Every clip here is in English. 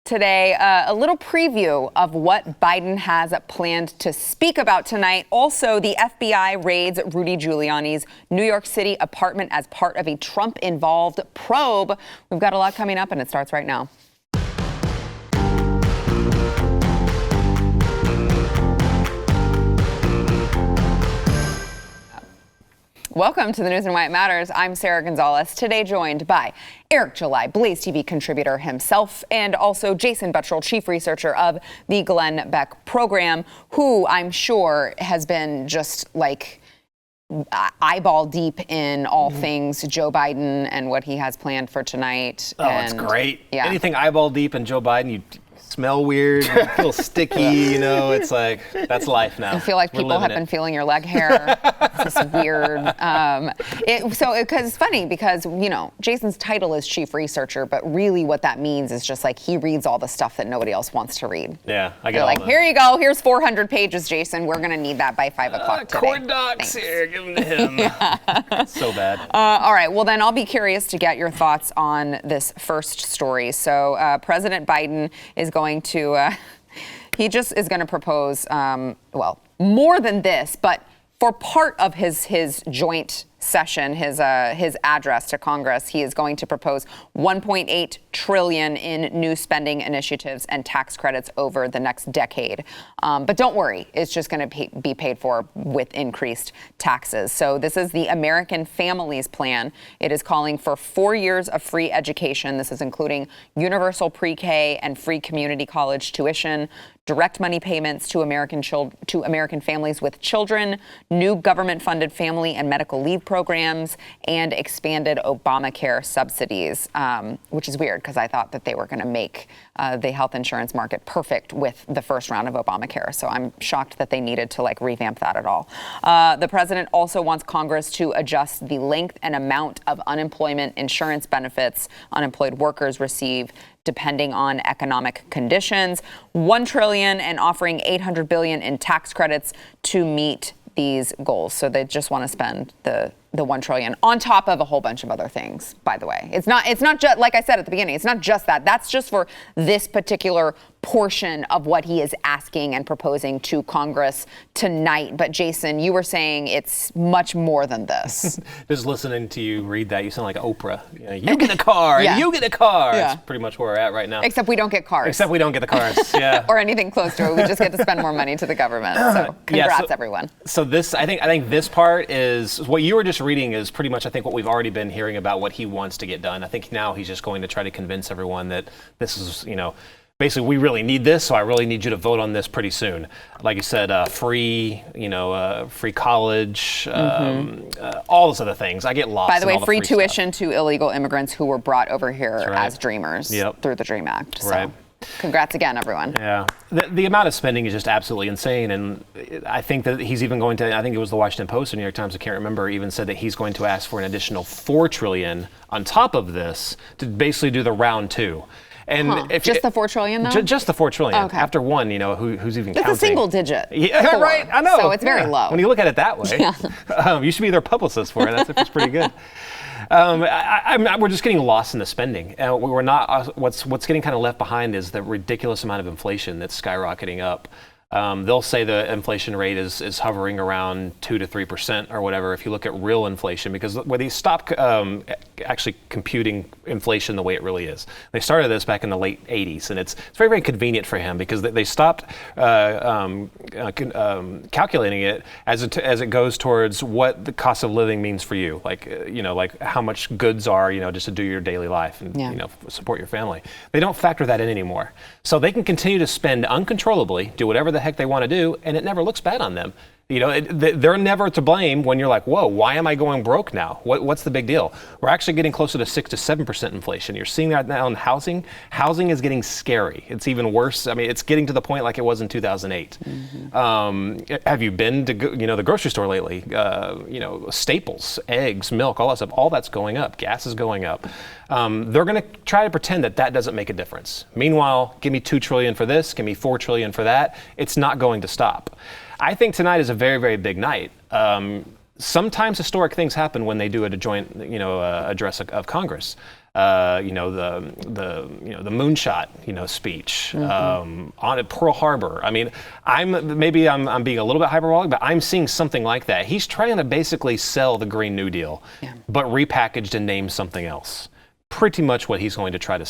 today. A little preview of what Biden has planned to speak about tonight. Also, the FBI raids Rudy Giuliani's New York City apartment as part of a Trump-involved probe. We've got a lot coming up, and it starts right now. Welcome to the News and Why It Matters. I'm Sarah Gonzalez, today joined by Eric July, BlazeTV contributor himself, and also Jason Buttrell, chief researcher of the Glenn Beck program, who I'm sure has been just like eyeball deep in all things Joe Biden and what he has planned for tonight. Oh, it's great. Yeah. Anything eyeball deep in Joe Biden, you smell weird, you feel sticky, you know, it's like, that's life now. I feel like people have been feeling your leg hair. It's just weird. Because it's funny because, you know, Jason's title is chief researcher, but really what that means is just like he reads all the stuff that nobody else wants to read. Yeah, I get all like, here you go, here's 400 pages, Jason. We're going to need that by 5 o'clock today. Court docs here, give them to him. So bad. All right, well then I'll be curious to get your thoughts on this first story. So President Biden is going to, he just is going to propose, well, more than this, but for part of his joint session, his address to Congress, he is going to propose $1.8 trillion in new spending initiatives and tax credits over the next decade. But don't worry, it's just going to be paid for with increased taxes. So this is the American Families Plan. It is calling for 4 years of free education. This is including universal pre-K and free community college tuition, direct money payments to American families with children, new government-funded family and medical leave programs, and expanded Obamacare subsidies, which is weird because I thought that they were going to make the health insurance market perfect with the first round of Obamacare. So I'm shocked that they needed to revamp that at all. The president also wants Congress to adjust the length and amount of unemployment insurance benefits unemployed workers receive depending on economic conditions, $1 trillion and offering $800 billion in tax credits to meet these goals. So they just want to spend the $1 trillion on top of a whole bunch of other things, by the way. It's not just, like I said at the beginning, it's not just that. That's just for this particular portion of what he is asking and proposing to Congress tonight. But Jason, you were saying it's much more than this. Just listening to you read that, you sound like Oprah. You get a car, yeah. You get a car. Yeah. That's pretty much where we're at right now. Except we don't get cars. Except we don't get the cars, yeah. Or anything close to it. We just get to spend more money to the government. So congrats, everyone. So this, I think this part is, what you were just reading is pretty much, I think, what we've already been hearing about what he wants to get done. I think now he's just going to try to convince everyone that this is, basically, we really need this, so I really need you to vote on this pretty soon. Like you said, free college, all those other things. I get lost. By the way, free tuition stuff to illegal immigrants who were brought over here right. as dreamers through the DREAM Act. So. Right. Congrats again, everyone. Yeah. The amount of spending is just absolutely insane. And I think that he's even going to, I think it was the Washington Post or New York Times, I can't remember, even said that he's going to ask for an additional $4 trillion on top of this to basically do the round two. And if just the $4 trillion, though? Just the $4 trillion. Okay. After one, who's even counting? That's a single digit. Yeah, right. I know. So it's very low. When you look at it that way, you should be their publicist for it. That's pretty good. We're just getting lost in the spending. We're not. What's getting kind of left behind is the ridiculous amount of inflation that's skyrocketing up. They'll say the inflation rate is hovering around 2 to 3% or whatever. If you look at real inflation, because where they stopped actually computing inflation the way it really is. They started this back in the late 80s, and it's very, very convenient for him because they stopped calculating it as it goes towards what the cost of living means for you, like how much goods are, just to do your daily life and support your family. They don't factor that in anymore, so they can continue to spend uncontrollably, do whatever the heck they want to do, and it never looks bad on them. They're never to blame when you're like, whoa, why am I going broke now? What's the big deal? We're actually getting closer to 6 to 7% inflation. You're seeing that now in housing. Housing is getting scary. It's even worse. I mean, it's getting to the point like it was in 2008. Have you been to the grocery store lately? Staples, eggs, milk, all that stuff, all that's going up. Gas is going up. They're going to try to pretend that doesn't make a difference. Meanwhile, give me $2 trillion for this, give me $4 trillion for that. It's not going to stop. I think tonight is a very, very big night. Sometimes historic things happen when they do a joint, address of Congress. the moonshot, speech on at Pearl Harbor. I mean, I'm being a little bit hyperbolic, but I'm seeing something like that. He's trying to basically sell the Green New Deal, but repackaged and named something else. Pretty much what he's going to try to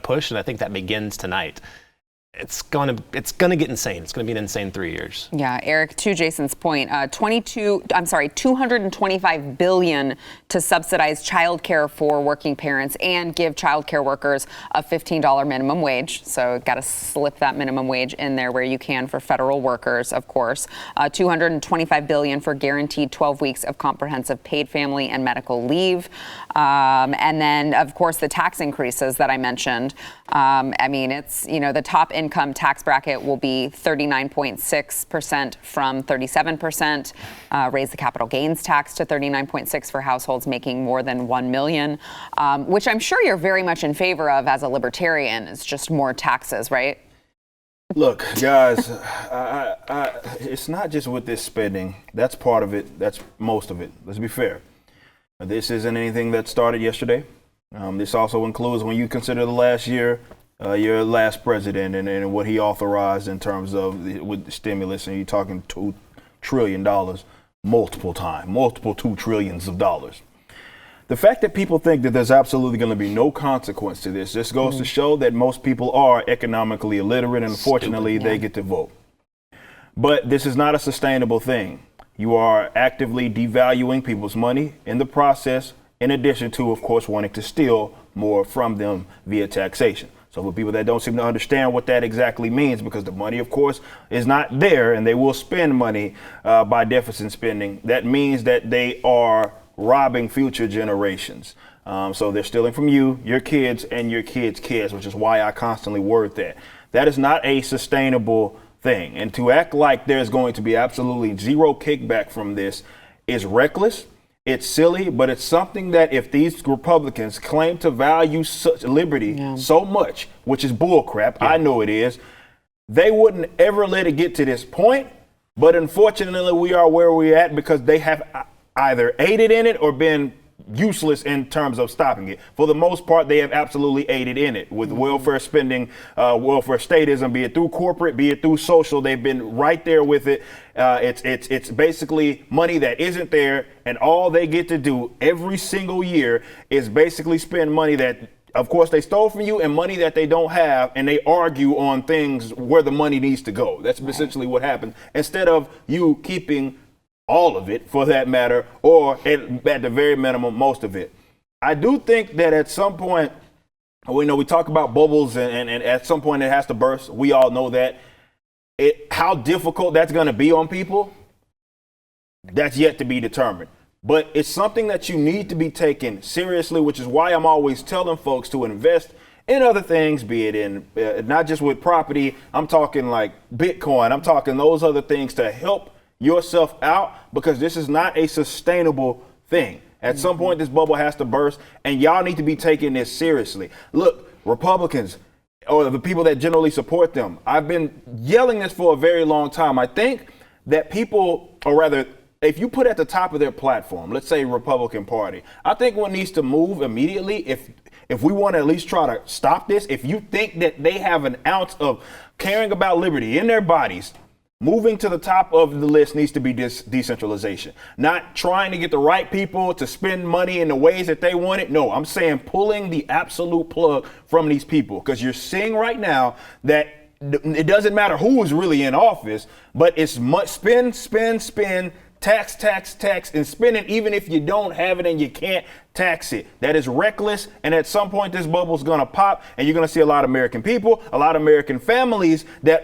push, and I think that begins tonight. It's gonna get insane. It's gonna be an insane 3 years. Yeah, Eric, to Jason's point, 225 billion to subsidize childcare for working parents and give childcare workers a $15 minimum wage. So got to slip that minimum wage in there where you can for federal workers, of course. 225 billion for guaranteed 12 weeks of comprehensive paid family and medical leave. And then, of course, the tax increases that I mentioned. I mean, it's, the top income tax bracket will be 39.6% from 37%. Raise the capital gains tax to 39.6% for households making more than $1 million, which I'm sure you're very much in favor of as a libertarian. It's just more taxes, right? Look, guys, it's not just with this spending. That's part of it. That's most of it. Let's be fair. This isn't anything that started yesterday. This also includes when you consider the last year, your last president and what he authorized in terms of with the stimulus, and you're talking $2 trillion multiple $2 trillions of dollars. The fact that people think that there's absolutely going to be no consequence to this just goes to show that most people are economically illiterate, and unfortunately they get to vote. But this is not a sustainable thing. You are actively devaluing people's money in the process, in addition to, of course, wanting to steal more from them via taxation. So for people that don't seem to understand what that exactly means, because the money, of course, is not there and they will spend money by deficit spending, that means that they are robbing future generations. So they're stealing from you, your kids, and your kids' kids, which is why I constantly word that. That is not a sustainable thing. And to act like there's going to be absolutely zero kickback from this is reckless. It's silly, but it's something that if these Republicans claim to value such liberty so much, which is bullcrap, I know it is, they wouldn't ever let it get to this point. But unfortunately, we are where we're at because they have either aided in it or been useless in terms of stopping it. For the most part, they have absolutely aided in it with welfare spending, welfare statism, be it through corporate, be it through social. They've been right there with it. It's basically money that isn't there, and all they get to do every single year is basically spend money that, of course, they stole from you and money that they don't have, and they argue on things where the money needs to go. That's essentially what happens. Instead of you keeping all of it, for that matter, or at the very minimum, most of it. I do think that at some point, we talk about bubbles and at some point it has to burst. We all know that. How difficult that's going to be on people, that's yet to be determined. But it's something that you need to be taken seriously, which is why I'm always telling folks to invest in other things, be it in not just with property. I'm talking like Bitcoin. I'm talking those other things to help yourself out, because this is not a sustainable thing. At some point, this bubble has to burst, and y'all need to be taking this seriously. Look, Republicans, or the people that generally support them, I've been yelling this for a very long time. I think that people, or rather, if you put at the top of their platform, let's say Republican Party, I think one needs to move immediately if we want to at least try to stop this. If you think that they have an ounce of caring about liberty in their bodies, moving to the top of the list needs to be decentralization, not trying to get the right people to spend money in the ways that they want it. No, I'm saying pulling the absolute plug from these people, because you're seeing right now that it doesn't matter who is really in office, but it's much spend, tax, and spending even if you don't have it and you can't tax it. That is reckless, and at some point this bubble is going to pop, and you're going to see a lot of American people, a lot of American families that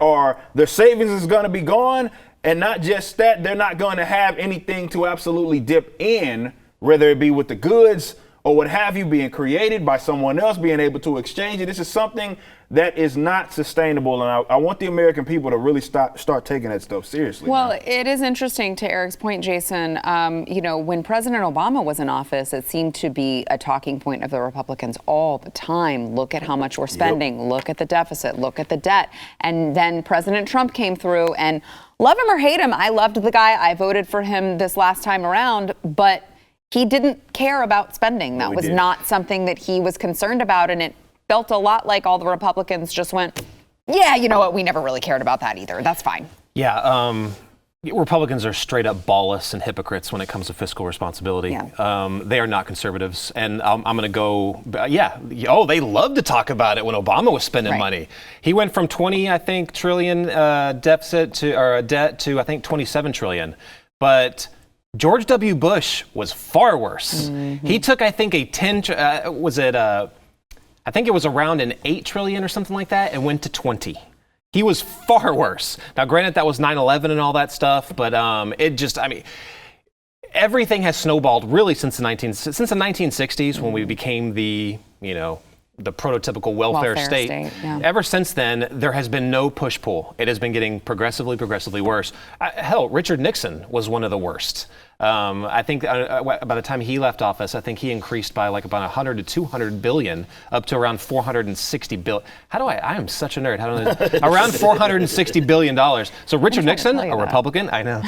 their savings is going to be gone, and not just that, they're not going to have anything to absolutely dip in, whether it be with the goods or what have you being created by someone else, being able to exchange it. This is something that is not sustainable, and I want the American people to really start taking that stuff seriously. Well, it is interesting, to Eric's point, Jason, when President Obama was in office, it seemed to be a talking point of the Republicans all the time. Look at how much we're spending, look at the deficit, look at the debt. And then President Trump came through, and love him or hate him, I loved the guy, I voted for him this last time around, but he didn't care about spending. That was not something that he was concerned about, and it felt a lot like all the Republicans just went, yeah, you know what, we never really cared about that either. That's fine. Yeah, Republicans are straight up ballists and hypocrites when it comes to fiscal responsibility. Yeah. They are not conservatives. And I'm going to go, they love to talk about it when Obama was spending money. He went from 20, I think, trillion debt to, I think, 27 trillion. But George W. Bush was far worse. Mm-hmm. He took, I think, I think it was around an 8 trillion or something like that, and went to 20. He was far worse. Now, granted, that was 9/11 and all that stuff, but everything has snowballed really since the 1960s when we became the prototypical welfare state. Yeah. Ever since then, there has been no push-pull. It has been getting progressively worse. Hell, Richard Nixon was one of the worst. I think by the time he left office, I think he increased by like about 100 to 200 billion up to around 460 billion. I am such a nerd. Around $460 billion. So Richard Nixon, a Republican, I know.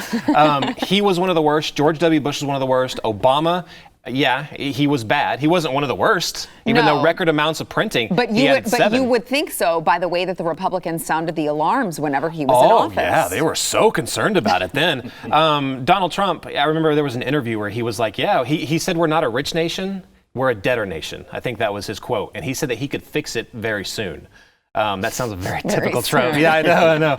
He was one of the worst. George W. Bush was one of the worst. Obama, yeah, he was bad. He wasn't one of the worst, even though record amounts of printing. But you would think so by the way that the Republicans sounded the alarms whenever he was in office. Oh, yeah, they were so concerned about it then. Donald Trump, I remember there was an interview where he was like, he said we're not a rich nation, we're a debtor nation. I think that was his quote. And he said that he could fix it very soon. That sounds very typical Trump. Yeah, I know.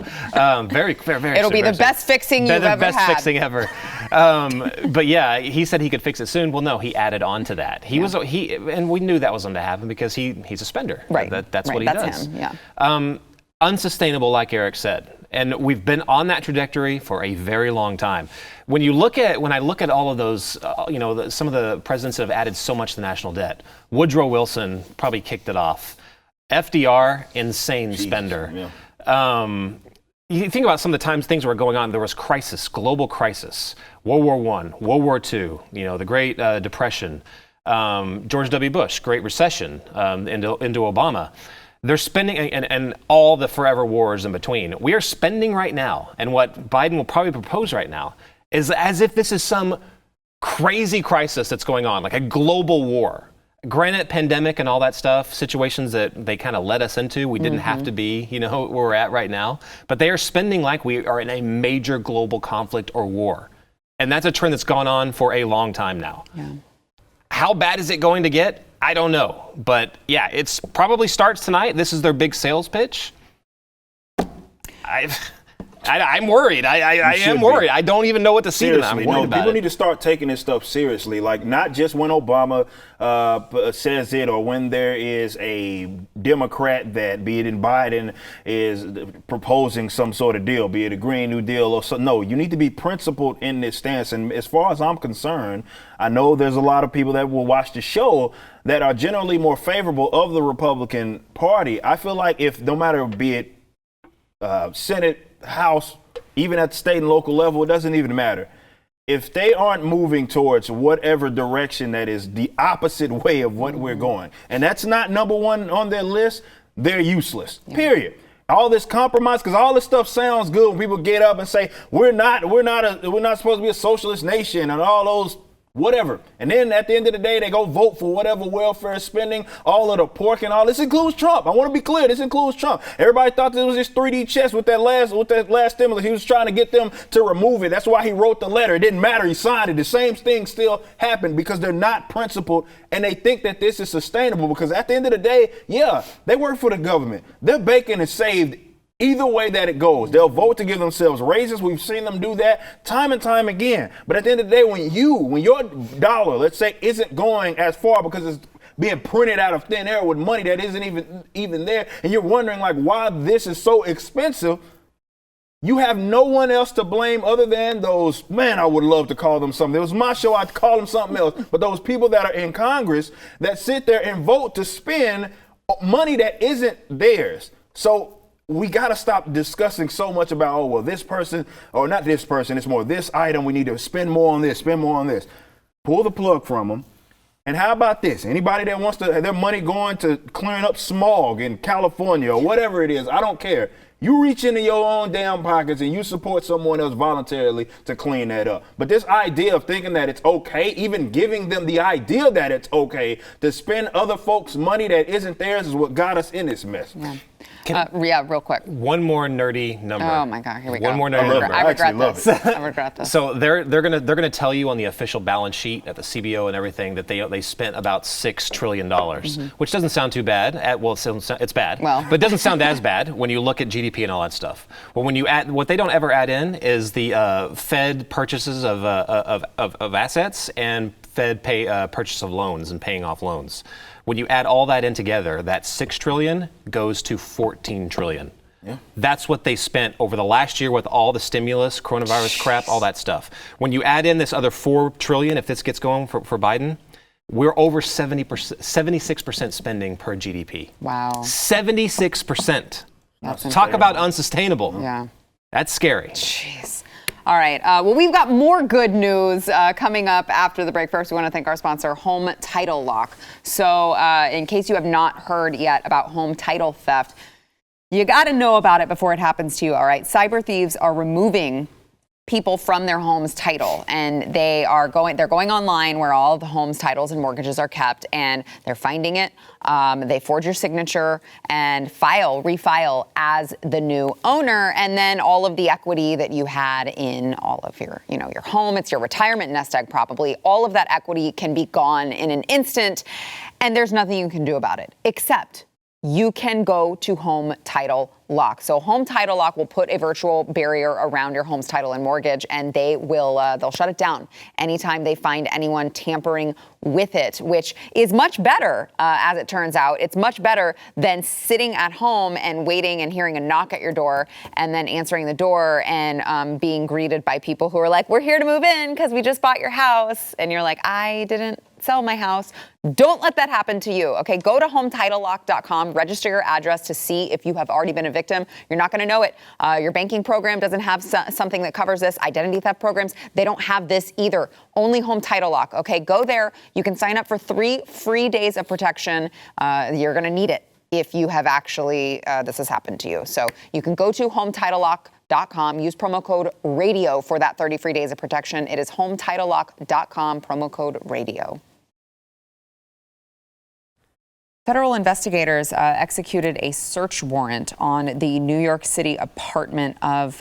Very. It'll be the best fixing you've ever had. The best fixing ever. But yeah, he said he could fix it soon. Well, no, he added on to that. And we knew that was going to happen because he's a spender. Right. That's what he does. Him. Yeah. Unsustainable, like Eric said, and we've been on that trajectory for a very long time. When I look at all of those, some of the presidents that have added so much to the national debt, Woodrow Wilson probably kicked it off. FDR, insane spender. Yeah. You think about some of the times things were going on. There was crisis, global crisis, World War I, World War II, the Great Depression, George W. Bush, Great Recession, into Obama. They're spending, and all the forever wars in between. We are spending right now, and what Biden will probably propose right now is as if this is some crazy crisis that's going on, like a global war. Granted, pandemic and all that stuff, situations that they kind of led us into, we didn't have to be, where we're at right now. But they are spending like we are in a major global conflict or war. And that's a trend that's gone on for a long time now. Yeah. How bad is it going to get? I don't know. But yeah, it's probably starts tonight. This is their big sales pitch. I'm worried. I am worried. I don't even know what to see tonight. I'm worried about people need to start taking this stuff seriously. Like, not just when Obama says it or when there is a Democrat that, be it in Biden, is proposing some sort of deal, be it a Green New Deal or so. No, you need to be principled in this stance. And as far as I'm concerned, I know there's a lot of people that will watch the show that are generally more favorable of the Republican Party. I feel like if no matter be it Senate, House, even at the state and local level, it doesn't even matter. If they aren't moving towards whatever direction that is the opposite way of what we're going, and that's not number one on their list, they're useless. Yeah. Period. All this compromise, because all this stuff sounds good when people get up and say we're not supposed to be a socialist nation and all those whatever. And then at the end of the day, they go vote for whatever welfare spending, all of the pork and all. This includes Trump. I want to be clear. This includes Trump. Everybody thought this was his 3D chess with that last stimulus. He was trying to get them to remove it. That's why he wrote the letter. It didn't matter. He signed it. The same thing still happened because they're not principled and they think that this is sustainable because at the end of the day, yeah, they work for the government. Their bacon is saved either way that it goes. They'll vote to give themselves raises. We've seen them do that time and time again. But at the end of the day, when your dollar, let's say, isn't going as far because it's being printed out of thin air with money that isn't even there, and you're wondering like why this is so expensive, you have no one else to blame other than those, man, I would love to call them something. It was my show, I'd call them something else. But those people that are in Congress that sit there and vote to spend money that isn't theirs. So we got to stop discussing so much about, oh, well, this person, or not this person, it's more this item. We need to spend more on this, spend more on this. Pull the plug from them. And how about this? Anybody that wants to have their money going to clearing up smog in California or whatever it is, I don't care. You reach into your own damn pockets and you support someone else voluntarily to clean that up. But this idea of thinking that it's okay, even giving them the idea that it's okay to spend other folks' money that isn't theirs is what got us in this mess. Yeah, real quick. One more nerdy number. Oh my God, here we go. One more nerdy number. I regret love this. it. I regret this. So they're gonna tell you on the official balance sheet at the CBO and everything that they spent about $6 trillion, which doesn't sound too bad. It's bad, but it doesn't sound as bad when you look at GDP and all that stuff. But when you add, what they don't ever add in is the Fed purchases of assets and Fed purchase of loans and paying off loans. When you add all that in together, that $6 trillion goes to $14 trillion. Yeah. That's what they spent over the last year with all the stimulus, coronavirus crap, all that stuff. When you add in this other $4 trillion, if this gets going for Biden, we're over 76% spending per GDP. Wow. 76%. That's Talk about unsustainable. Yeah. That's scary. Jeez. All right. Well, we've got more good news coming up after the break. First, we want to thank our sponsor, Home Title Lock. So in case you have not heard yet about home title theft, you got to know about it before it happens to you. All right. Cyber thieves are removing people from their home's title, and they're going online where all the home's titles and mortgages are kept, and they're finding it. They forge your signature and refile as the new owner, and then all of the equity that you had in all of your home, it's your retirement nest egg probably, all of that equity can be gone in an instant, and there's nothing you can do about it except you can go to Home Title Lock. So Home Title Lock will put a virtual barrier around your home's title and mortgage, and they'll shut it down anytime they find anyone tampering with it, which is much better, as it turns out. It's much better than sitting at home and waiting and hearing a knock at your door and then answering the door and being greeted by people who are like, "We're here to move in because we just bought your house." And you're like, "I didn't sell my house." Don't let that happen to you. Okay, go to HometitleLock.com, register your address to see if you have already been a victim. You're not going to know it. Your banking program doesn't have something that covers this. Identity theft programs, they don't have this either. Only Home Title Lock. Okay, go there. You can sign up for 3 free days of protection. You're going to need it if you have actually, this has happened to you. So you can go to HometitleLock.com, use promo code RADIO for that 30 free days of protection. It is HometitleLock.com, promo code RADIO. Federal investigators executed a search warrant on the New York City apartment of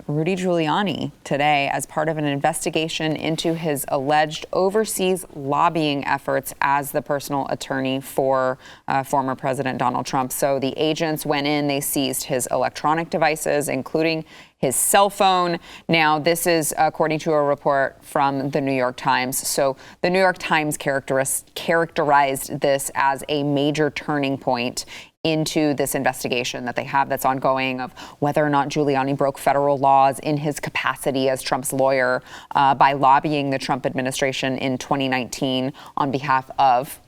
Rudy Giuliani today as part of an investigation into his alleged overseas lobbying efforts as the personal attorney for former President Donald Trump. So the agents went in, they seized his electronic devices, including his cell phone. Now, this is according to a report from the New York Times. So the New York Times characterized this as a major turning point into this investigation that they have that's ongoing of whether or not Giuliani broke federal laws in his capacity as Trump's lawyer by lobbying the Trump administration in 2019 on behalf of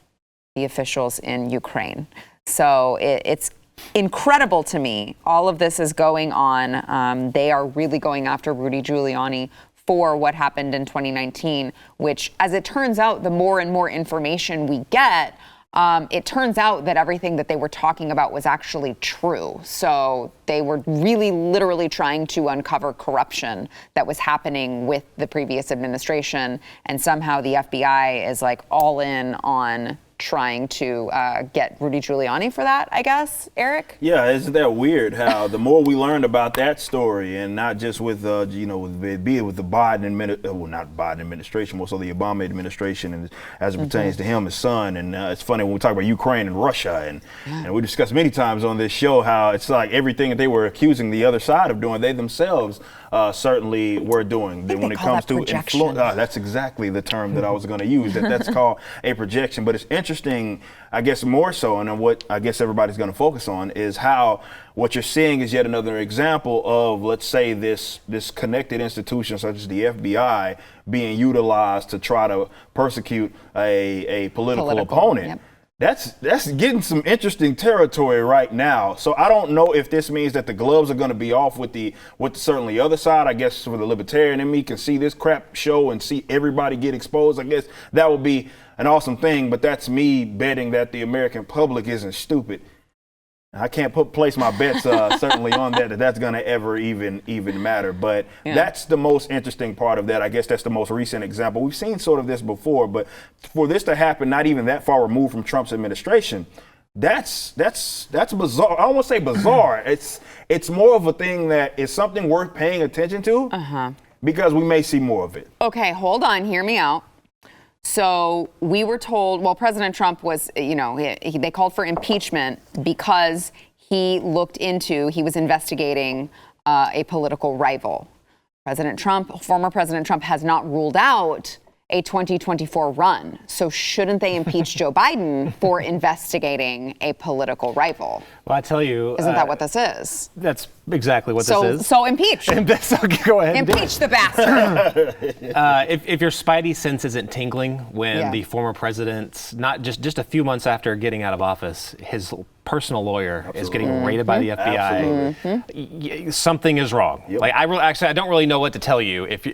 the officials in Ukraine. So it's incredible to me. All of this is going on. They are really going after Rudy Giuliani for what happened in 2019, which, as it turns out, the more and more information we get, it turns out that everything that they were talking about was actually true. So they were really literally trying to uncover corruption that was happening with the previous administration. And somehow the FBI is like all in on trying to get Rudy Giuliani for that, I guess, Eric? Yeah, isn't that weird how the more we learned about that story, and not just with, with the Biden administration, more so the Obama administration, and as it pertains to him, his son. And it's funny when we talk about Ukraine and Russia, and we discussed many times on this show how it's like everything that they were accusing the other side of doing, they themselves certainly were doing. When it comes to influence, that's exactly the term that I was going to use. That's called a projection. But it's interesting, I guess more so, and what I guess everybody's going to focus on is how what you're seeing is yet another example of, let's say, this connected institution such as the FBI being utilized to try to persecute a political opponent. Yep. That's getting some interesting territory right now. So I don't know if this means that the gloves are going to be off with certainly other side. I guess for the libertarian in me can see this crap show and see everybody get exposed. I guess that would be an awesome thing, but that's me betting that the American public isn't stupid. I can't place my bets certainly on that's going to ever even matter. But that's the most interesting part of that. I guess that's the most recent example. We've seen sort of this before, but for this to happen, not even that far removed from Trump's administration, that's bizarre. I don't want to say bizarre. It's more of a thing that is something worth paying attention to because we may see more of it. Okay, hold on. Hear me out. So we were told, well, President Trump was, they called for impeachment because he was investigating a political rival. Former President Trump has not ruled out a 2024 run. So shouldn't they impeach Joe Biden for investigating a political rival? Well, I tell you. Isn't that what this is? That's exactly what this is. So impeach. Go ahead. Impeach the bastard. If your spidey sense isn't tingling when the former president, not just a few months after getting out of office, his personal lawyer is getting raided by the FBI, something is wrong. Yep. Like I don't really know what to tell you. If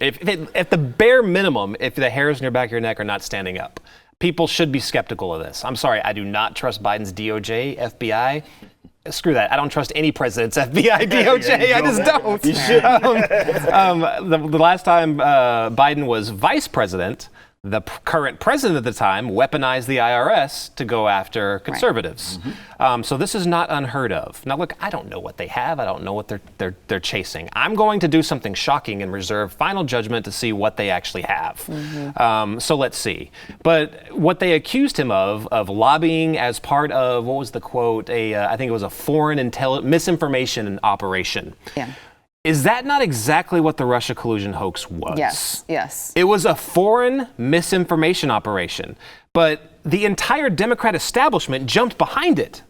at the bare minimum, if the hairs in your back of your neck are not standing up, people should be skeptical of this. I'm sorry, I do not trust Biden's DOJ, FBI. Screw that. I don't trust any president's FBI, DOJ. I just don't. You should. The last time Biden was vice president, the current president at the time weaponized the IRS to go after conservatives. Right. So this is not unheard of. Now, look, I don't know what they have. I don't know what they're chasing. I'm going to do something shocking and reserve final judgment to see what they actually have. So let's see. But what they accused him of lobbying as part of, what was the quote? I think it was a foreign misinformation operation. Yeah. Is that not exactly what the Russia collusion hoax was? Yes. It was a foreign misinformation operation, but the entire Democrat establishment jumped behind it.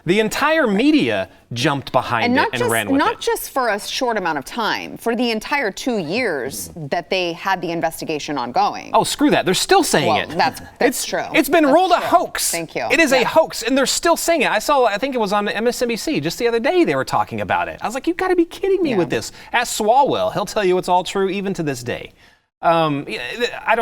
The entire media jumped behind it and ran with it. Not just for a short amount of time, for the entire 2 years that they had the investigation ongoing. Oh, screw that. They're still saying it. That's true. It's been ruled a hoax. Thank you. It is a hoax, and they're still saying it. I think it was on MSNBC just the other day they were talking about it. I was like, you've got to be kidding me with this. Ask Swalwell. He'll tell you it's all true even to this day. I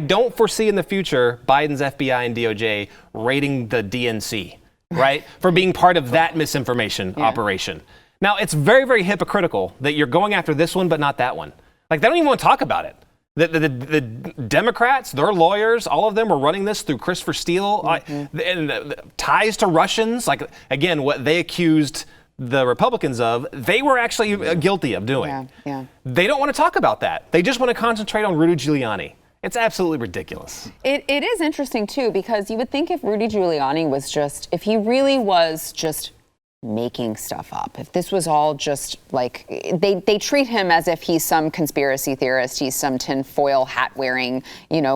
don't foresee in the future Biden's FBI and DOJ raiding the DNC. Right? For being part of that misinformation operation. Now, it's very, very hypocritical that you're going after this one, but not that one. Like, they don't even want to talk about it. The Democrats, their lawyers, all of them were running this through Christopher Steele, and ties to Russians. Like, again, what they accused the Republicans of, they were actually guilty of doing. They don't want to talk about that. They just want to concentrate on Rudy Giuliani. It's absolutely ridiculous. It is interesting, too, because you would think if Rudy Giuliani was if he really was just making stuff up, if this was all just like, they treat him as if he's some conspiracy theorist, he's some tinfoil hat wearing,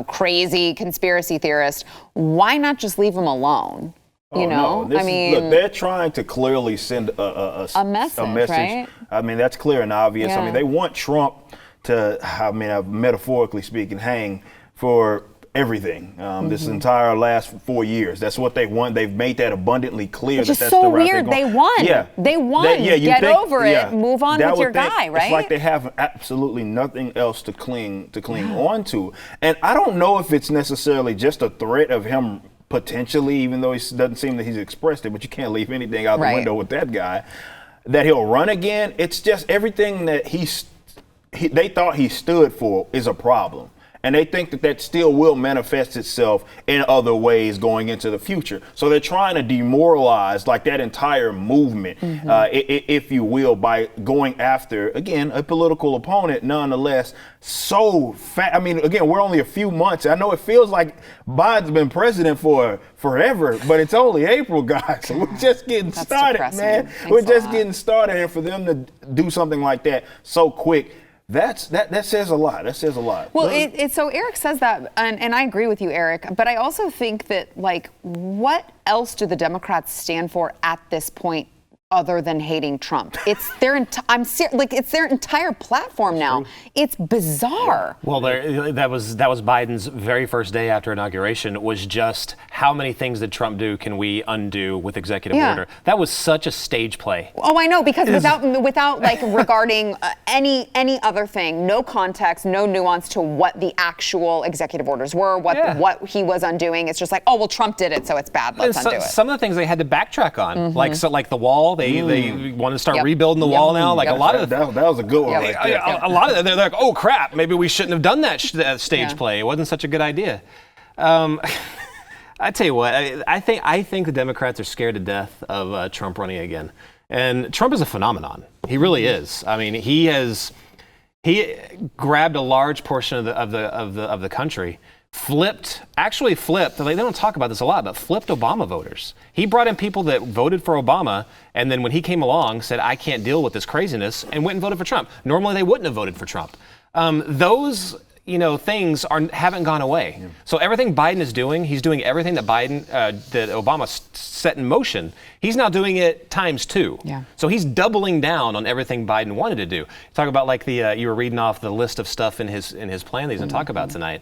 crazy conspiracy theorist, why not just leave him alone? No. Look, they're trying to clearly send a message. Right? I mean, that's clear and obvious. Yeah. I mean, they want Trump to, metaphorically speaking, hang for everything. This entire last 4 years. That's what they want. They've made that abundantly clear. Which is so weird. They won. Yeah. They won. Get over it. Move on with your guy, right? It's like they have absolutely nothing else to cling on to. And I don't know if it's necessarily just a threat of him potentially, even though it doesn't seem that he's expressed it, but you can't leave anything out the window with that guy, that he'll run again. It's just everything that they thought he stood for is a problem. And they think that still will manifest itself in other ways going into the future. So they're trying to demoralize like that entire movement, if you will, by going after, again, a political opponent nonetheless. So again, we're only a few months. I know it feels like Biden's been president for forever, but it's only April, guys. So we're just getting started, man. We're just getting started. And for them to do something like that so quick, that says a lot. That says a lot. Well, so Eric says that, and I agree with you, Eric. But I also think that, what else do the Democrats stand for at this point other than hating Trump. It's their it's their entire platform now. It's bizarre. Well, that was Biden's very first day after inauguration, was just how many things did Trump do can we undo with executive order? That was such a stage play. Oh, I know, because without like regarding any other thing, no context, no nuance to what the actual executive orders were, what he was undoing. It's just like, oh well, Trump did it, so it's bad. Let's undo it. Some of the things they had to backtrack on, like the wall. They want to start rebuilding the wall now. Like a lot of that was a good one. Right there. A lot of they're like, oh crap, maybe we shouldn't have done that stage play. It wasn't such a good idea. I tell you what, I think the Democrats are scared to death of Trump running again, and Trump is a phenomenon. He really is. I mean, he grabbed a large portion of the country. Actually flipped, they don't talk about this a lot, but flipped Obama voters. He brought in people that voted for Obama, and then when he came along, said, I can't deal with this craziness, and went and voted for Trump. Normally, they wouldn't have voted for Trump. Those things haven't gone away. Yeah. So everything Biden is doing, he's doing everything that that Obama set in motion. He's now doing it times 2. Yeah. So he's doubling down on everything Biden wanted to do. Talk about like you were reading off the list of stuff in his plan that he's going to talk about tonight.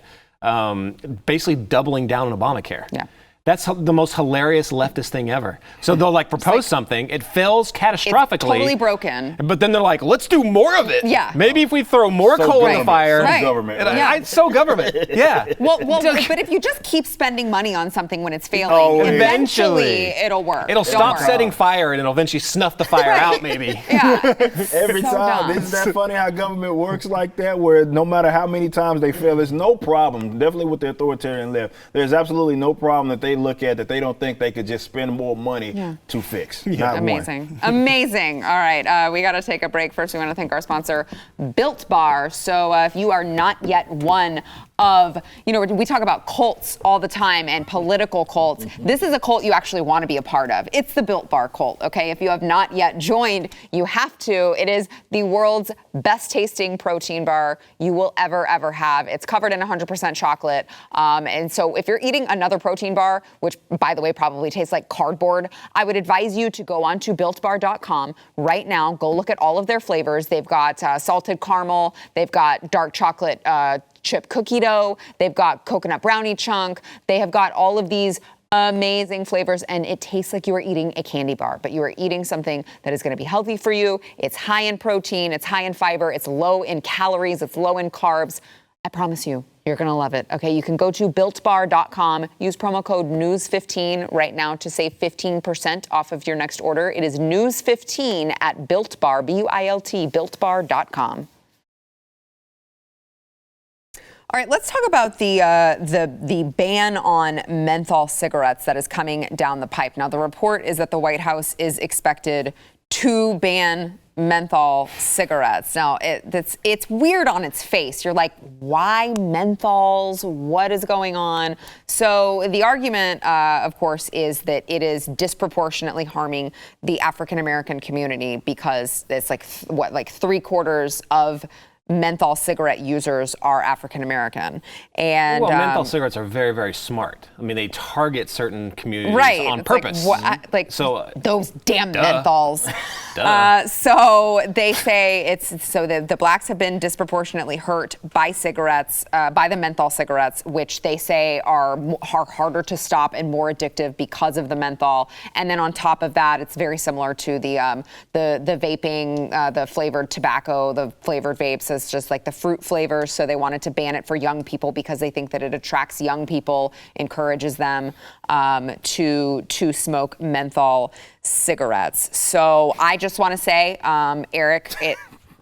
Basically doubling down on Obamacare. Yeah. That's the most hilarious leftist thing ever. So they'll propose something, it fails catastrophically. It's totally broken. But then they're like, let's do more of it. Yeah. Maybe if we throw more coal in the fire. So government. So government. Yeah. Well, but if you just keep spending money on something when it's failing, eventually it'll work. It'll stop setting fire and it'll eventually snuff the fire out, maybe. Yeah. Every time. Isn't that funny how government works like that, where no matter how many times they fail, there's no problem, definitely with the authoritarian left, there's absolutely no problem that they look at that they don't think they could just spend more money to fix. Not Amazing. Amazing. All right. We got to take a break. First, we want to thank our sponsor, Built Bar. So if you are not yet one of, we talk about cults all the time and political cults. This is a cult you actually want to be a part of. It's the Built Bar cult, okay? If you have not yet joined, you have to. It is the world's best tasting protein bar you will ever have. It's covered in 100% chocolate. And so if you're eating another protein bar, which by the way probably tastes like cardboard, I would advise you to go on to BuiltBar.com right now. Go look at all of their flavors. They've got salted caramel. They've got dark chocolate chip cookie dough. They've got coconut brownie chunk. They have got all of these amazing flavors, and it tastes like you are eating a candy bar, but you are eating something that is going to be healthy for you. It's high in protein, it's high in fiber, it's low in calories, it's low in carbs. I promise you, you're going to love it. Okay, you can go to BuiltBar.com, use promo code NEWS15 right now to save 15% off of your next order. It is NEWS15 at Built Bar, B-U-I-L-T, BuiltBar.com. All right, let's talk about the ban on menthol cigarettes that is coming down the pipe. Now, the report is that the White House is expected to ban menthol cigarettes. Now, it's weird on its face. You're like, why menthols? What is going on? So the argument, of course, is that it is disproportionately harming the African-American community because it's like 3/4 of menthol cigarette users are African American, and menthol cigarettes are very, very smart. I mean, they target certain communities on purpose. So those damn menthols. So they say the blacks have been disproportionately hurt by cigarettes, by the menthol cigarettes, which they say are harder to stop and more addictive because of the menthol. And then on top of that, it's very similar to the vaping, the flavored tobacco, the flavored vapes. It's just like the fruit flavors. So they wanted to ban it for young people because they think that it attracts young people, encourages them to smoke menthol cigarettes. So I just want to say, Eric,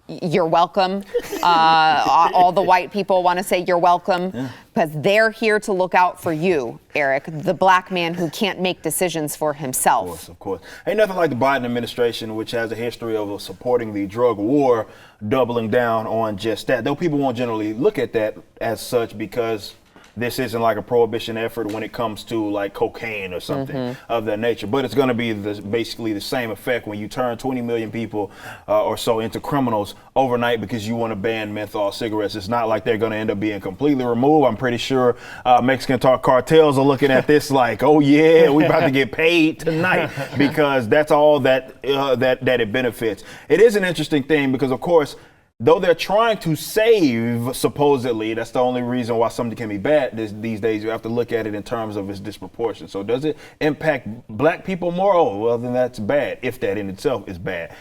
you're welcome. All the white people want to say you're welcome because they're here to look out for you, Eric, the black man who can't make decisions for himself. Of course. Ain't nothing like the Biden administration, which has a history of supporting the drug war, doubling down on just that. Though people won't generally look at that as such because this isn't like a prohibition effort when it comes to like cocaine or something of that nature. But it's going to be basically the same effect when you turn 20 million people or so into criminals overnight because you want to ban menthol cigarettes. It's not like they're going to end up being completely removed. I'm pretty sure Mexican cartels are looking at this like, oh yeah, we're about to get paid tonight because that's all that it benefits. It is an interesting thing because, of course, though they're trying to save, supposedly, that's the only reason why something can be bad these days. You have to look at it in terms of its disproportion. So does it impact black people more? Oh, well, then that's bad, if that in itself is bad,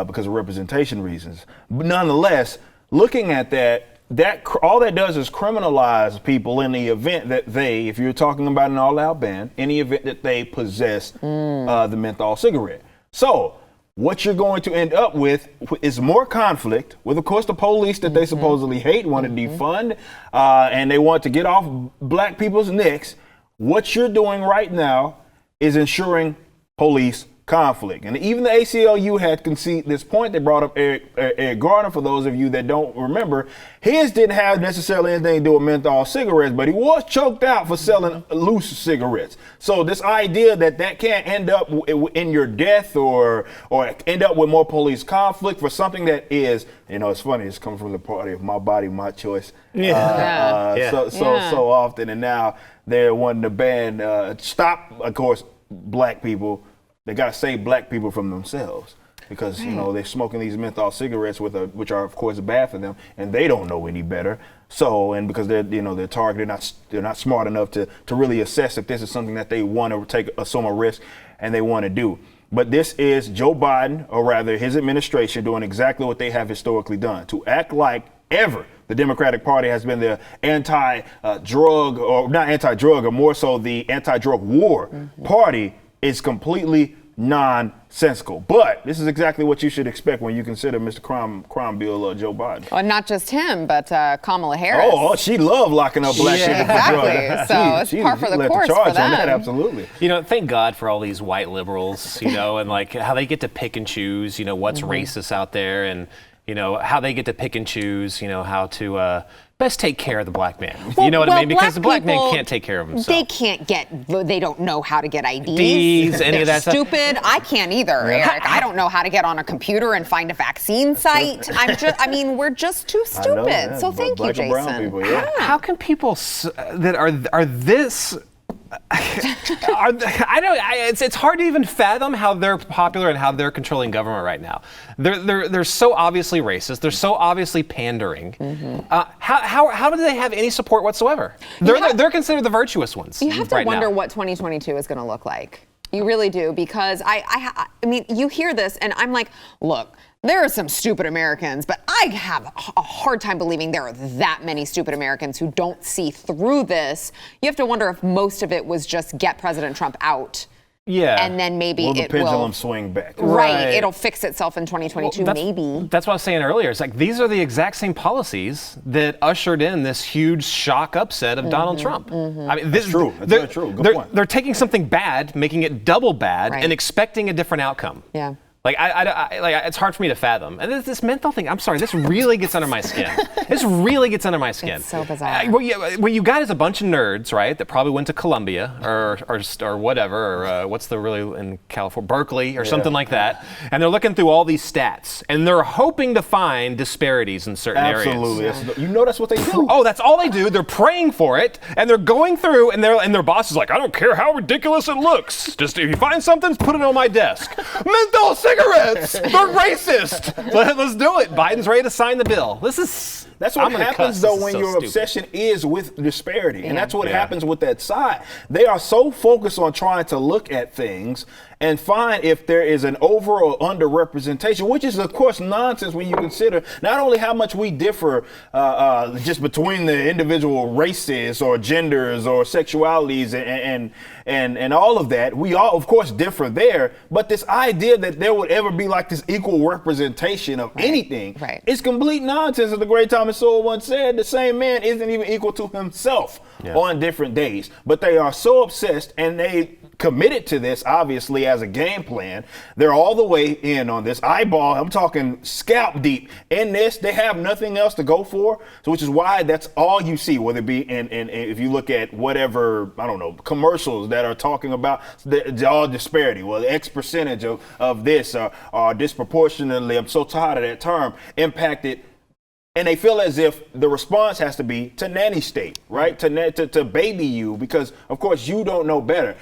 because of representation reasons. But nonetheless, looking at that all that does is criminalize people in the event that they, if you're talking about an all-out ban, in the event that they possess the menthol cigarette. So what you're going to end up with is more conflict with, of course, the police that they supposedly hate, want to defund, and they want to get off black people's necks. What you're doing right now is ensuring police conflict. And even the ACLU had conceded this point. They brought up Eric Garner, for those of you that don't remember. His didn't have necessarily anything to do with menthol cigarettes, but he was choked out for selling loose cigarettes. So this idea that can't end up in your death or end up with more police conflict for something that is, it's funny, it's coming from the party of my body, my choice. So often, and now they're wanting to ban, stop, of course, black people. They got to save black people from themselves because, they're smoking these menthol cigarettes which are, of course, bad for them, and they don't know any better. So, and because they're targeted, they're not smart enough to really assess if this is something that they want to assume a risk and they want to do. But this is Joe Biden, or rather his administration, doing exactly what they have historically done, to act like ever the Democratic Party has been the anti-drug, or not anti-drug, or more so the anti-drug war party, is completely nonsensical. But this is exactly what you should expect when you consider Mr. Crime Bill Joe Biden. Well, not just him, but Kamala Harris. Oh, she loved locking up black people for drugs. Exactly. So it's par for the course for them. That, absolutely. Thank God for all these white liberals, and like how they get to pick and choose, what's racist out there, and how they get to pick and choose, how to best take care of the black man. You know what I mean? Because the black man can't take care of himself. They don't know how to get IDs. Any of that stuff. Stupid. I can't either, Eric. I don't know how to get on a computer and find a vaccine site. We're just too stupid. So thank you, Jason. Brown people, How can people that are this... it's hard to even fathom how they're popular and how they're controlling government right now. They're so obviously racist. They're so obviously pandering. How do they have any support whatsoever? They're considered the virtuous ones. You have to wonder what 2022 is going to look like. You really do, because I mean, you hear this and I'm like, look, there are some stupid Americans, but I have a hard time believing there are that many stupid Americans who don't see through this. You have to wonder if most of it was just get President Trump out. Yeah. And then maybe the pendulum swing back. Right. It'll fix itself in 2022, maybe. That's what I was saying earlier. It's like these are the exact same policies that ushered in this huge shock upset of Donald Trump. I mean, That's true. That's very true. Good point. They're taking something bad, making it double bad, and expecting a different outcome. Yeah. Like, it's hard for me to fathom. And this menthol thing, I'm sorry, this really gets under my skin. This really gets under my skin. It's so bizarre. What you got is a bunch of nerds, right, that probably went to Columbia or whatever, or what's the really in California, Berkeley or something like that. And they're looking through all these stats, and they're hoping to find disparities in certain areas. Absolutely. That's what they do. Oh, that's all they do. They're praying for it, and they're going through, and their boss is like, I don't care how ridiculous it looks. Just if you find something, put it on my desk. Menthol cigarettes! They're racist! Let's do it. Biden's ready to sign the bill. That's what happens, though, when your obsession is with disparity. And that's what happens with that side. They are so focused on trying to look at things and find if there is an over or underrepresentation, which is, of course, nonsense when you consider not only how much we differ just between the individual races or genders or sexualities and all of that. We all, of course, differ there. But this idea that there would ever be like this equal representation of anything is complete nonsense. As the great Thomas Sowell once said, the same man isn't even equal to himself on different days. But they are so obsessed, and they committed to this, obviously, as a game plan. They're all the way in on this. Eyeball, I'm talking scalp deep in this. They have nothing else to go for, so which is why that's all you see, whether it be in if you look at whatever, I don't know, commercials that are talking about all disparity. Well, the X percentage of this are disproportionately, I'm so tired of that term, impacted. And they feel as if the response has to be to nanny state, right? To baby you, because, of course, you don't know better.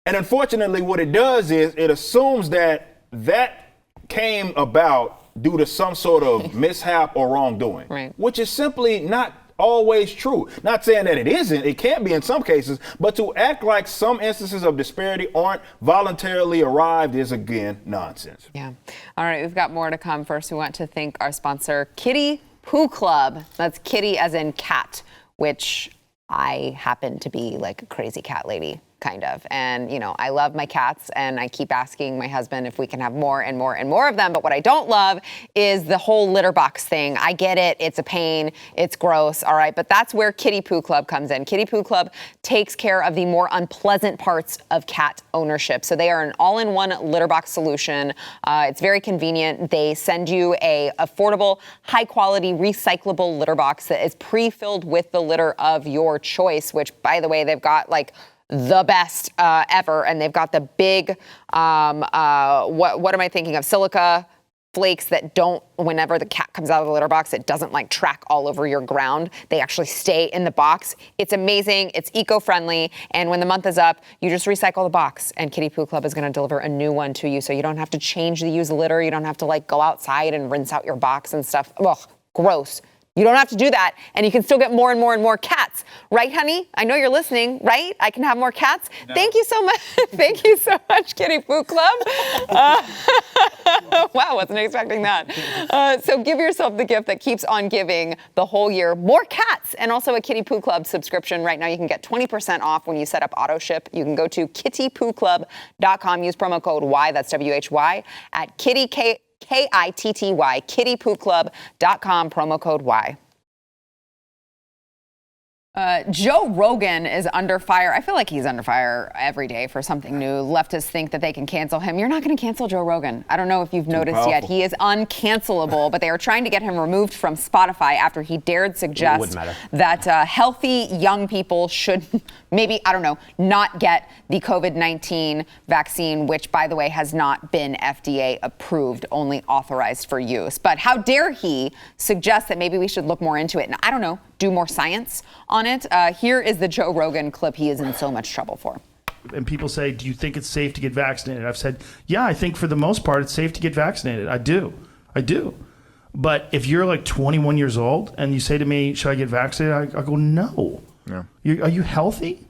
And unfortunately, what it does is it assumes that came about due to some sort of mishap or wrongdoing, right, which is simply not always true. Not saying that it isn't, it can be in some cases, but to act like some instances of disparity aren't voluntarily arrived is, again, nonsense. Yeah. All right, we've got more to come. First, we want to thank our sponsor, Kitty Poo Club. That's kitty as in cat, which I happen to be like a crazy cat lady, kind of. And, you know, I love my cats, and I keep asking my husband if we can have more and more and more of them. But what I don't love is the whole litter box thing. I get it. It's a pain. It's gross. All right. But that's where Kitty Poo Club comes in. Kitty Poo Club takes care of the more unpleasant parts of cat ownership. So they are an all-in-one litter box solution. It's very convenient. They send you a affordable, high-quality, recyclable litter box that is pre-filled with the litter of your choice, which, by the way, they've got like the best ever. And they've got the big, what am I thinking of? Silica flakes that don't, whenever the cat comes out of the litter box, it doesn't like track all over your ground. They actually stay in the box. It's amazing. It's eco-friendly. And when the month is up, you just recycle the box, and Kitty Poo Club is going to deliver a new one to you. So you don't have to change the used litter. You don't have to like go outside and rinse out your box and stuff. Ugh, gross. You don't have to do that, and you can still get more and more and more cats. Right, honey? I know you're listening, right? I can have more cats? No. Thank you so much. Thank you so much, Kitty Poo Club. Wow, wasn't expecting that. So give yourself the gift that keeps on giving the whole year. More cats, and also a Kitty Poo Club subscription. Right now, you can get 20% off when you set up auto ship. You can go to kittypooclub.com. Use promo code Y, that's WHY, at KITTY, kittypooclub.com, promo code Y. Joe Rogan is under fire. I feel like he's under fire every day for something new. Leftists think that they can cancel him. You're not going to cancel Joe Rogan. I don't know if you've noticed yet. He is uncancelable, but they are trying to get him removed from Spotify after he dared suggest that healthy young people should maybe, I don't know, not get the COVID-19 vaccine, which, by the way, has not been FDA approved, only authorized for use. But how dare he suggest that maybe we should look more into it? And I don't know, do more science on it. Here is the Joe Rogan clip he is in so much trouble for. And people say, do you think it's safe to get vaccinated? I've said, yeah, I think for the most part it's safe to get vaccinated. I do. But if you're like 21 years old and you say to me, should I get vaccinated? I go, no. Yeah. Are you healthy?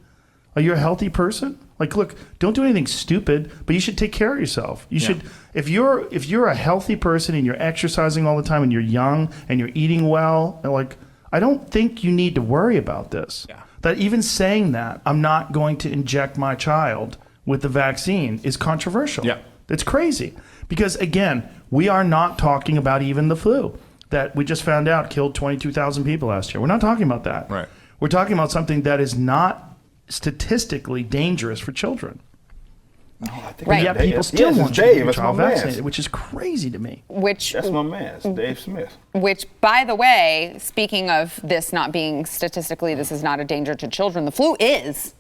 Are you a healthy person? Like, look, don't do anything stupid, but you should take care of yourself. You should, if you're a healthy person and you're exercising all the time and you're young and you're eating well, and like, I don't think you need to worry about this. Yeah. That even saying that I'm not going to inject my child with the vaccine is controversial. Yeah. It's crazy. Because again, we are not talking about even the flu that we just found out killed 22,000 people last year. We're not talking about that. Right. We're talking about something that is not statistically dangerous for children. No, I think but yet people still want to get your child vaccinated, which is crazy to me. That's my man, Dave Smith. Which, by the way, speaking of this not being statistically, this is not a danger to children, the flu is.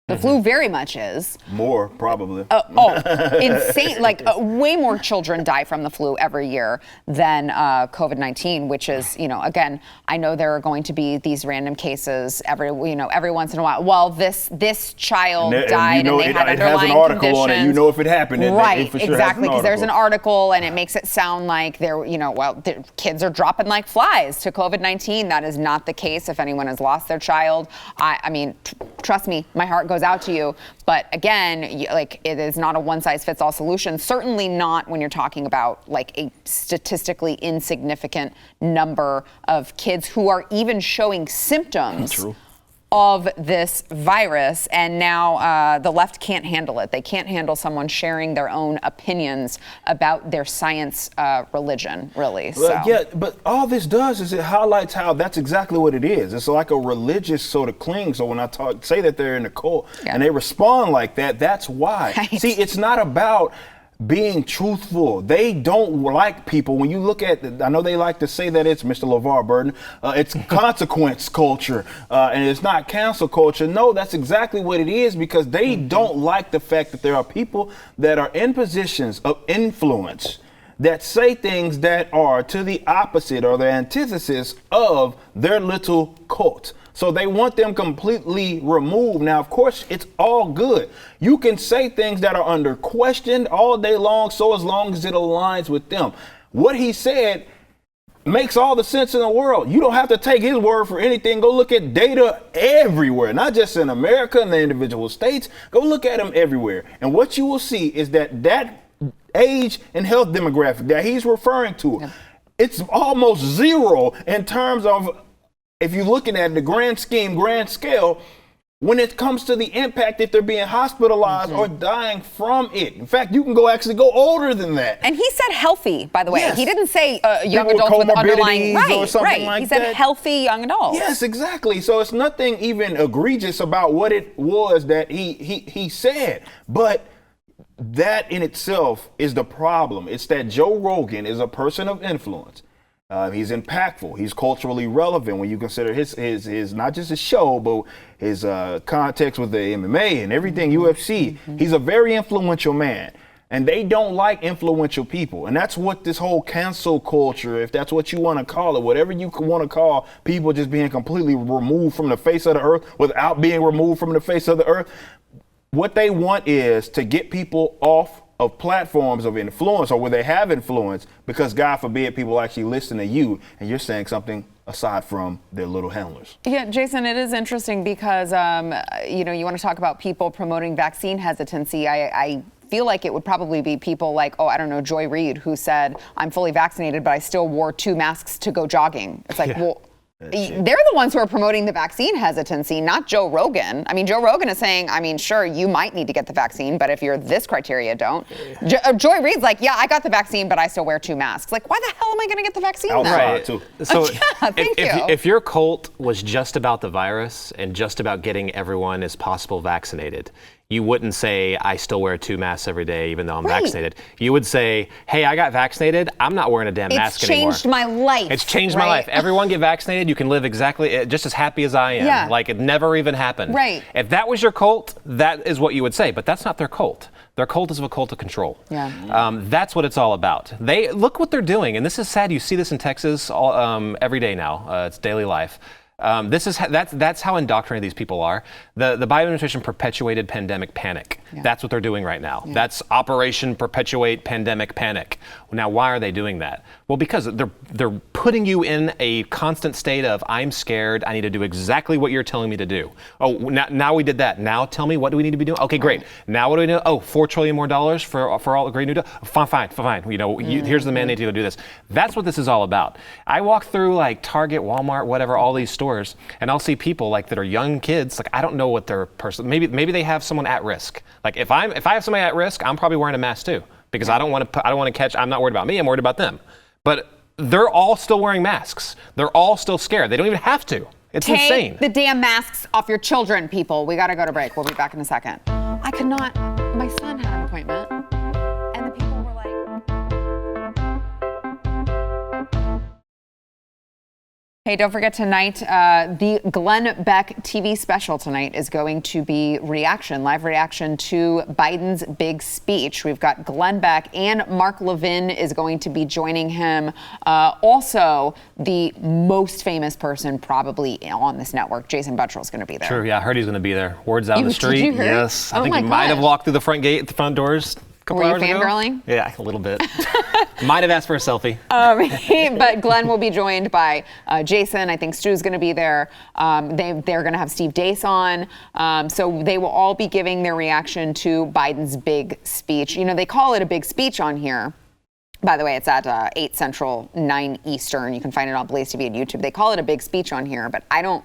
The flu very much is. More, probably. Insane. Like, way more children die from the flu every year than COVID-19, which is, you know, again, I know there are going to be these random cases every once in a while. Well, this child died and they had underlying conditions. It has an article on it. You know if it happened. Right, for sure exactly, because there's an article and it makes it sound like the kids are dropping like flies to COVID-19. That is not the case if anyone has lost their child. I mean, trust me, my heart goes out to you. But again, it is not a one-size-fits-all solution. Certainly not when you're talking about like a statistically insignificant number of kids who are even showing symptoms of this virus, and now the left can't handle it. They can't handle someone sharing their own opinions about their science religion, really. Well, yeah, but all this does is it highlights how that's exactly what it is. It's like a religious sort of cling. So when I say that they're in a cult and they respond like that, that's why. Right. See, it's not about being truthful. They don't like people. When you look at, I know they like to say that it's Mr. LeVar Burton, it's consequence culture, and it's not cancel culture. No, that's exactly what it is, because they don't like the fact that there are people that are in positions of influence that say things that are to the opposite or the antithesis of their little cult. So they want them completely removed. Now, of course, it's all good. You can say things that are under question all day long, so as long as it aligns with them. What he said makes all the sense in the world. You don't have to take his word for anything. Go look at data everywhere, not just in America and the individual states. Go look at them everywhere. And what you will see is that age and health demographic that he's referring to, it's almost zero in terms of, if you're looking at the grand scale, when it comes to the impact if they're being hospitalized or dying from it. In fact, you can actually go older than that. And he said healthy, by the way. Yes. He didn't say young People with adults with underlying, comorbidities or something like he said that. healthy young adults. Yes, exactly. So it's nothing even egregious about what it was that he said. But that in itself is the problem. It's that Joe Rogan is a person of influence. He's impactful. He's culturally relevant when you consider his not just his show, but his context with the MMA and everything, UFC. He's a very influential man. And they don't like influential people. And that's what this whole cancel culture, if that's what you want to call it, whatever you want to call people just being completely removed from the face of the earth without being removed from the face of the earth. What they want is to get people off of platforms of influence, or where they have influence, because God forbid people actually listen to you and you're saying something aside from their little handlers. Yeah, Jason, it is interesting because, you want to talk about people promoting vaccine hesitancy. I feel like it would probably be people like, Joy Reid, who said, I'm fully vaccinated, but I still wore 2 masks to go jogging. It's like, well, they're the ones who are promoting the vaccine hesitancy, not Joe Rogan. I mean, Joe Rogan is saying, sure, you might need to get the vaccine, but if you're this criteria, don't. Joy Reid's like, yeah, I got the vaccine, but I still wear 2 masks. Like, why the hell am I going to get the vaccine then? Right. Too. So thank you. If your cult was just about the virus and just about getting everyone as possible vaccinated, you wouldn't say, I still wear 2 masks every day, even though I'm vaccinated. You would say, hey, I got vaccinated. I'm not wearing a damn mask anymore. It's changed my life. It's changed my life. Everyone get vaccinated. You can live exactly just as happy as I am. Yeah. Like it never even happened. Right. If that was your cult, that is what you would say. But that's not their cult. Their cult is a cult of control. Yeah. That's what it's all about. Look what they're doing. And this is sad. You see this in Texas every day now. It's daily life. That's how indoctrinated these people are. The Biden administration perpetuated pandemic panic. Yeah. That's what they're doing right now. Yeah. That's Operation Perpetuate Pandemic Panic. Now, why are they doing that? Well, because they're putting you in a constant state of, I'm scared, I need to do exactly what you're telling me to do. Oh, now we did that. Now tell me, what do we need to be doing? Okay, great. Now what do we do? Oh, $4 trillion more for all the great new deal. Fine. Here's the mandate to go do this. That's what this is all about. I walk through like Target, Walmart, whatever, all these stores, and I'll see people like that are young kids. Like I don't know what their person. Maybe they have someone at risk. Like if I have somebody at risk, I'm probably wearing a mask too, because I don't want to catch. I'm not worried about me. I'm worried about them. But they're all still wearing masks. They're all still scared. They don't even have to. It's insane. Take the damn masks off your children, people. We got to go to break. We'll be back in a second. I could not. My son had an appointment, and the people were like. Hey, don't forget tonight, the Glenn Beck TV special tonight is going to be live reaction to Biden's big speech. We've got Glenn Beck, and Mark Levin is going to be joining him. Also, the most famous person probably on this network, Jason Buttrill, is going to be there. Sure, yeah, I heard he's going to be there. Word's out on the street. Did you hear? Yes, I Oh think my he might have gosh. walked through the front doors. Were you fangirling? Yeah, a little bit. Might have asked for a selfie. But Glenn will be joined by Jason. I think Stu's going to be there. They're going to have Steve Deace on. So they will all be giving their reaction to Biden's big speech. They call it a big speech on here. By the way, it's at 8 Central, 9 Eastern. You can find it on BlazeTV and YouTube. They call it a big speech on here, but I don't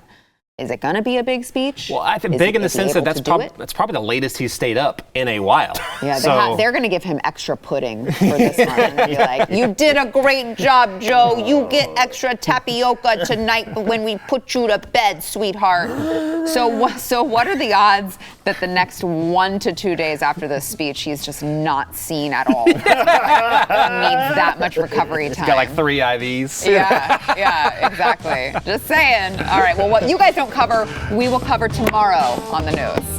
Is it going to be a big speech? Well, I think big in the sense that that's probably the latest he's stayed up in a while. Yeah, they're going to give him extra pudding for this one. And be like, you did a great job, Joe. You get extra tapioca tonight when we put you to bed, sweetheart. So what are the odds that the next 1 to 2 days after this speech, he's just not seen at all? Needs that much recovery time. He's got like 3 IVs. Yeah, exactly. Just saying. All right, well, what you guys don't cover, we will cover tomorrow on the news.